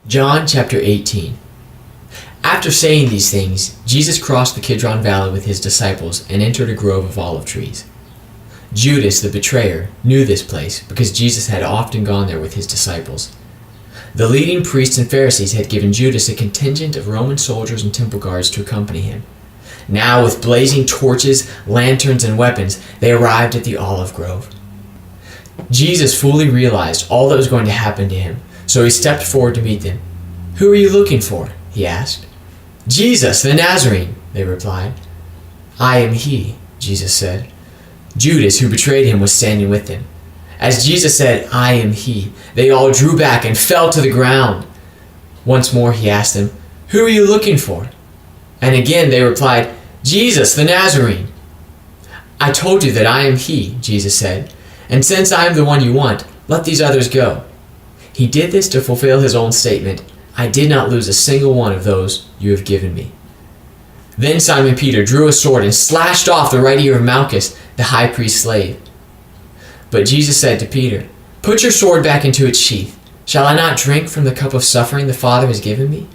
John chapter 18. After saying these things, Jesus crossed the Kidron Valley with his disciples and entered a grove of olive trees. Judas, the betrayer, knew this place because Jesus had often gone there with his disciples. The leading priests and Pharisees had given Judas a contingent of Roman soldiers and temple guards to accompany him. Now, with blazing torches, lanterns, and weapons, they arrived at the olive grove. Jesus fully realized all that was going to happen to him, so he stepped forward to meet them. "Who are you looking for?" he asked. "Jesus, the Nazarene," they replied. "I am he," Jesus said. Judas, who betrayed him, was standing with them. As Jesus said, "I am he," they all drew back and fell to the ground. Once more he asked them, "Who are you looking for?" And again they replied, "Jesus, the Nazarene." "I told you that I am he," Jesus said, "and since I am the one you want, let these others go." He did this to fulfill his own statement, "I did not lose a single one of those you have given me." Then Simon Peter drew a sword and slashed off the right ear of Malchus, the high priest's slave. But Jesus said to Peter, "Put your sword back into its sheath. Shall I not drink from the cup of suffering the Father has given me?"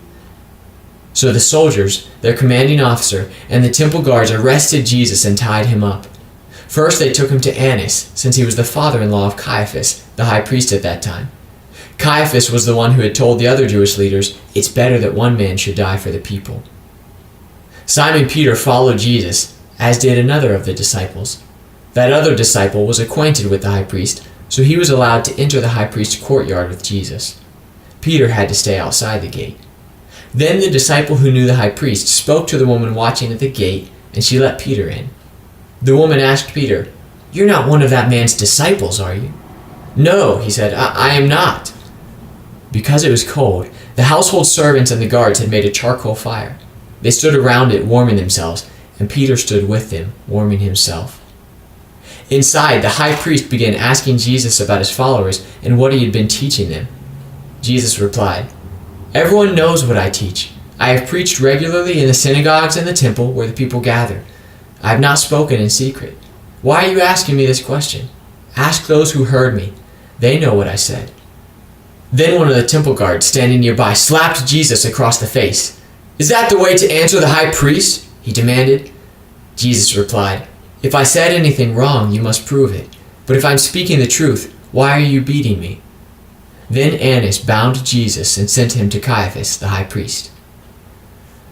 So the soldiers, their commanding officer, and the temple guards arrested Jesus and tied him up. First they took him to Annas, since he was the father-in-law of Caiaphas, the high priest at that time. Caiaphas was the one who had told the other Jewish leaders, "It's better that one man should die for the people." Simon Peter followed Jesus, as did another of the disciples. That other disciple was acquainted with the high priest, so he was allowed to enter the high priest's courtyard with Jesus. Peter had to stay outside the gate. Then the disciple who knew the high priest spoke to the woman watching at the gate, and she let Peter in. The woman asked Peter, "You're not one of that man's disciples, are you?" "No," he said, I am not." Because it was cold, the household servants and the guards had made a charcoal fire. They stood around it warming themselves, and Peter stood with them, warming himself. Inside, the high priest began asking Jesus about his followers and what he had been teaching them. Jesus replied, "Everyone knows what I teach. I have preached regularly in the synagogues and the temple where the people gather. I have not spoken in secret. Why are you asking me this question? Ask those who heard me. They know what I said." Then one of the temple guards standing nearby slapped Jesus across the face. "Is that the way to answer the high priest?" he demanded. Jesus replied, "If I said anything wrong, you must prove it. But if I'm speaking the truth, why are you beating me?" Then Annas bound Jesus and sent him to Caiaphas, the high priest.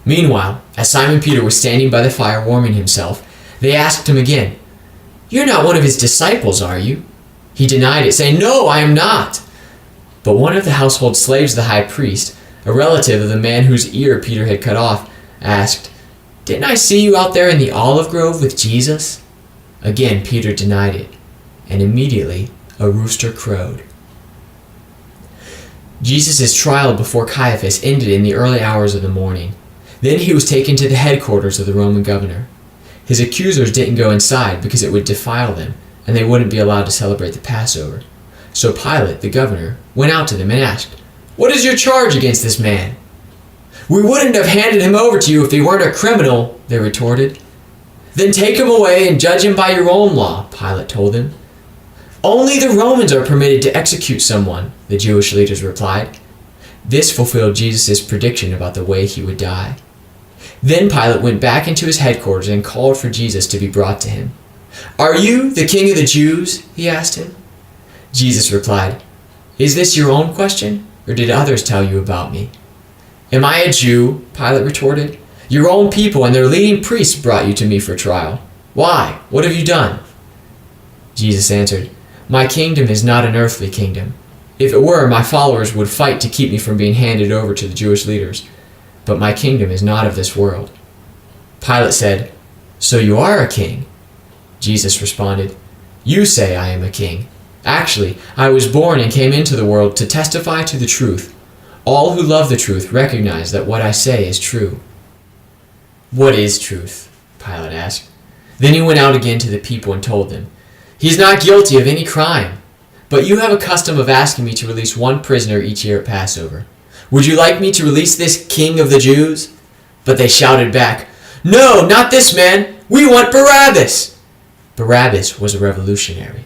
Meanwhile, as Simon Peter was standing by the fire warming himself, they asked him again, "You're not one of his disciples, are you?" He denied it, saying, "No, I am not." But one of the household slaves of the high priest, a relative of the man whose ear Peter had cut off, asked, "Didn't I see you out there in the olive grove with Jesus?" Again Peter denied it, and immediately a rooster crowed. Jesus' trial before Caiaphas ended in the early hours of the morning. Then he was taken to the headquarters of the Roman governor. His accusers didn't go inside because it would defile them, and they wouldn't be allowed to celebrate the Passover. So Pilate, the governor, went out to them and asked, "What is your charge against this man?" "We wouldn't have handed him over to you if he weren't a criminal," they retorted. "Then take him away and judge him by your own law," Pilate told them. "Only the Romans are permitted to execute someone," the Jewish leaders replied. This fulfilled Jesus' prediction about the way he would die. Then Pilate went back into his headquarters and called for Jesus to be brought to him. "Are you the king of the Jews?" he asked him. Jesus replied, "Is this your own question, or did others tell you about me?" "Am I a Jew?" Pilate retorted. "Your own people and their leading priests brought you to me for trial. Why? What have you done?" Jesus answered, "My kingdom is not an earthly kingdom. If it were, my followers would fight to keep me from being handed over to the Jewish leaders. But my kingdom is not of this world." Pilate said, "So you are a king?" Jesus responded, "You say I am a king. Actually, I was born and came into the world to testify to the truth. All who love the truth recognize that what I say is true." "What is truth?" Pilate asked. Then he went out again to the people and told them, "He's not guilty of any crime. But you have a custom of asking me to release one prisoner each year at Passover. Would you like me to release this king of the Jews?" But they shouted back, "No, not this man! We want Barabbas!" Barabbas was a revolutionary.